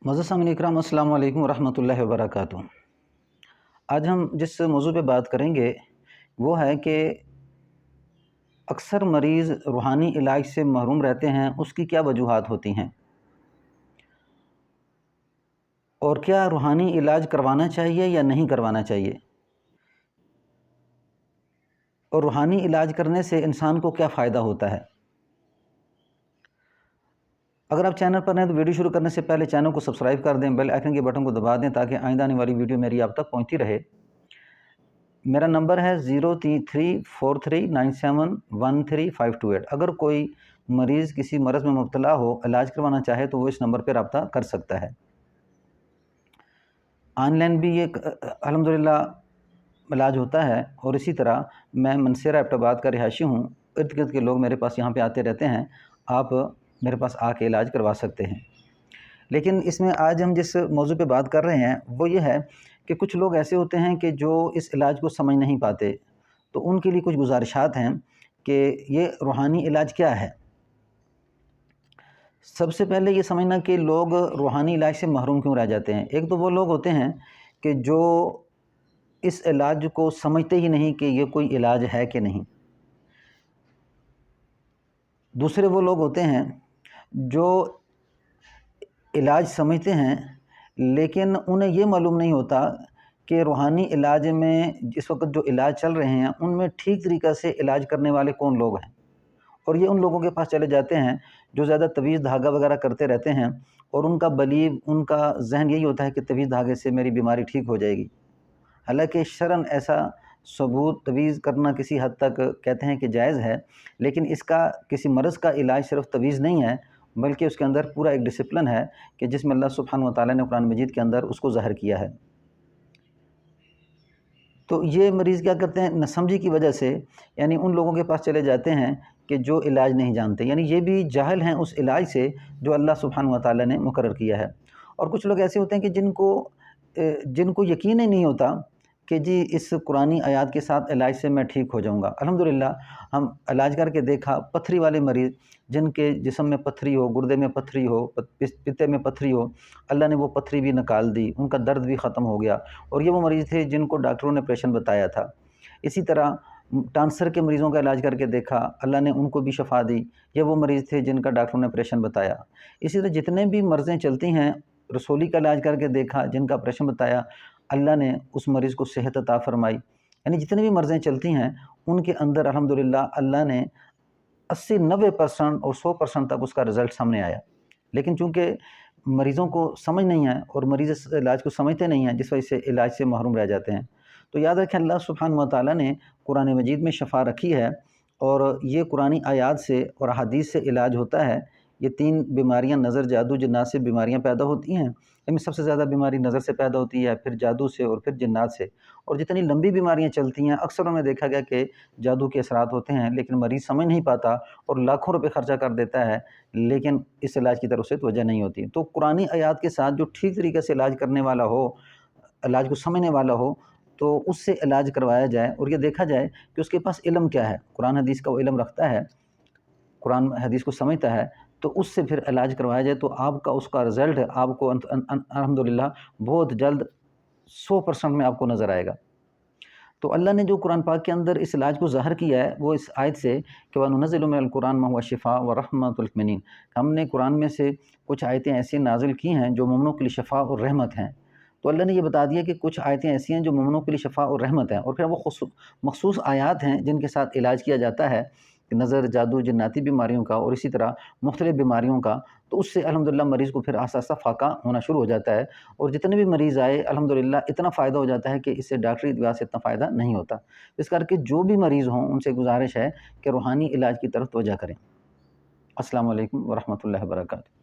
معزز سامعین اکرام، السلام علیکم ورحمۃ اللہ وبرکاتہ۔ آج ہم جس موضوع پہ بات کریں گے وہ ہے کہ اکثر مریض روحانی علاج سے محروم رہتے ہیں، اس کی کیا وجوہات ہوتی ہیں، اور کیا روحانی علاج کروانا چاہیے یا نہیں کروانا چاہیے، اور روحانی علاج کرنے سے انسان کو کیا فائدہ ہوتا ہے۔ اگر آپ چینل پر ہیں تو ویڈیو شروع کرنے سے پہلے چینل کو سبسکرائب کر دیں، بیل آئیکن کے بٹن کو دبا دیں تاکہ آئندہ آنے والی ویڈیو میری آپ تک پہنچتی رہے۔ میرا نمبر ہے 0343971358۔ اگر کوئی مریض کسی مرض میں مبتلا ہو، علاج کروانا چاہے تو وہ اس نمبر پہ رابطہ کر سکتا ہے۔ آن لائن بھی ایک الحمدللہ علاج ہوتا ہے، اور اسی طرح میں منصیرہ ایبٹ آباد کا رہائشی ہوں، ارد گرد کے لوگ میرے پاس یہاں پہ آتے رہتے ہیں، آپ میرے پاس آ کے علاج کروا سکتے ہیں۔ لیکن اس میں آج ہم جس موضوع پہ بات کر رہے ہیں وہ یہ ہے کہ کچھ لوگ ایسے ہوتے ہیں کہ جو اس علاج کو سمجھ نہیں پاتے، تو ان کے لیے کچھ گزارشات ہیں کہ یہ روحانی علاج کیا ہے۔ سب سے پہلے یہ سمجھنا کہ لوگ روحانی علاج سے محروم کیوں رہ جاتے ہیں۔ ایک تو وہ لوگ ہوتے ہیں کہ جو اس علاج کو سمجھتے ہی نہیں کہ یہ کوئی علاج ہے کہ نہیں۔ دوسرے وہ لوگ ہوتے ہیں جو علاج سمجھتے ہیں لیکن انہیں یہ معلوم نہیں ہوتا کہ روحانی علاج میں اس وقت جو علاج چل رہے ہیں ان میں ٹھیک طریقہ سے علاج کرنے والے کون لوگ ہیں، اور یہ ان لوگوں کے پاس چلے جاتے ہیں جو زیادہ تویز دھاگا وغیرہ کرتے رہتے ہیں، اور ان کا بلیو، ان کا ذہن یہی ہوتا ہے کہ تویز دھاگے سے میری بیماری ٹھیک ہو جائے گی۔ حالانکہ شرعاً ایسا ثبوت تویز کرنا کسی حد تک کہتے ہیں کہ جائز ہے، لیکن اس کا کسی مرض کا علاج صرف تویز نہیں ہے، بلکہ اس کے اندر پورا ایک ڈسپلن ہے کہ جس میں اللہ سبحانہ و تعالیٰ نے قرآن مجید کے اندر اس کو ظاہر کیا ہے۔ تو یہ مریض کیا کرتے ہیں، ناسمجھی کی وجہ سے یعنی ان لوگوں کے پاس چلے جاتے ہیں کہ جو علاج نہیں جانتے، یعنی یہ بھی جاہل ہیں اس علاج سے جو اللہ سبحانہ و تعالیٰ نے مقرر کیا ہے۔ اور کچھ لوگ ایسے ہوتے ہیں کہ جن کو یقین ہی نہیں ہوتا کہ جی اس قرآنی آیات کے ساتھ علاج سے میں ٹھیک ہو جاؤں گا۔ الحمدللہ ہم علاج کر کے دیکھا، پتھری والے مریض جن کے جسم میں پتھری ہو، گردے میں پتھری ہو، پتے میں پتھری ہو، اللہ نے وہ پتھری بھی نکال دی، ان کا درد بھی ختم ہو گیا، اور یہ وہ مریض تھے جن کو ڈاکٹروں نے آپریشن بتایا تھا۔ اسی طرح کینسر کے مریضوں کا علاج کر کے دیکھا، اللہ نے ان کو بھی شفا دی، یہ وہ مریض تھے جن کا ڈاکٹروں نے آپریشن بتایا۔ اسی طرح جتنے بھی مرضیں چلتی ہیں، رسولی کا علاج کر کے دیکھا، جن کا آپریشن بتایا، اللہ نے اس مریض کو صحت عطا فرمائی۔ یعنی جتنی بھی مرضیں چلتی ہیں ان کے اندر الحمدللہ اللہ نے 80-90% اور 100% تک اس کا رزلٹ سامنے آیا۔ لیکن چونکہ مریضوں کو سمجھ نہیں ہے اور مریض اس علاج کو سمجھتے نہیں ہیں، جس وجہ سے علاج سے محروم رہ جاتے ہیں۔ تو یاد رکھیں، اللہ سبحانہ و تعالیٰ نے قرآن مجید میں شفا رکھی ہے، اور یہ قرآنی آیات سے اور احادیث سے علاج ہوتا ہے۔ یہ 3 بیماریاں، نظر، جادو، جنات سے بیماریاں پیدا ہوتی ہیں۔ ان میں سب سے زیادہ بیماری نظر سے پیدا ہوتی ہے، پھر جادو سے، اور پھر جنات سے۔ اور جتنی لمبی بیماریاں چلتی ہیں اکثر انہیں دیکھا گیا کہ جادو کے اثرات ہوتے ہیں، لیکن مریض سمجھ نہیں پاتا اور لاکھوں روپے خرچہ کر دیتا ہے، لیکن اس علاج کی طرف سے توجہ نہیں ہوتی۔ تو قرآنی آیات کے ساتھ جو ٹھیک طریقے سے علاج کرنے والا ہو، علاج کو سمجھنے والا ہو، تو اس سے علاج کروایا جائے، اور یہ دیکھا جائے کہ اس کے پاس علم کیا ہے، قرآن حدیث کا وہ علم رکھتا ہے، قرآن حدیث کو سمجھتا ہے، تو اس سے پھر علاج کروایا جائے تو آپ کا اس کا رزلٹ آپ کو الحمدللہ بہت جلد 100% میں آپ کو نظر آئے گا۔ تو اللہ نے جو قرآن پاک کے اندر اس علاج کو ظاہر کیا ہے وہ اس آیت سے کہ وَنُنَزِّلُ مِنَ الْقُرْآنِ مَا هُوَ شِفَاءٌ وَرَحْمَةٌ لِلْمُؤْمِنِينَ، ہم نے قرآن میں سے کچھ آیتیں ایسی نازل کی ہیں جو مومنوں کے لیے شفا اور رحمت ہیں۔ تو اللہ نے یہ بتا دیا کہ کچھ آیتیں ایسی ہیں جو مومنوں کے لیے شفا اور رحمت ہیں، اور پھر وہ مخصوص آیات ہیں جن کے ساتھ علاج کیا جاتا ہے، نظر، جادو، جناتی بیماریوں کا، اور اسی طرح مختلف بیماریوں کا۔ تو اس سے الحمدللہ مریض کو پھر آہستہ آہستہ فاقہ ہونا شروع ہو جاتا ہے، اور جتنے بھی مریض آئے الحمدللہ اتنا فائدہ ہو جاتا ہے کہ اس سے ڈاکٹری دوا سے اتنا فائدہ نہیں ہوتا۔ اس کر کے جو بھی مریض ہوں ان سے گزارش ہے کہ روحانی علاج کی طرف توجہ کریں۔ السلام علیکم ورحمۃ اللہ وبرکاتہ۔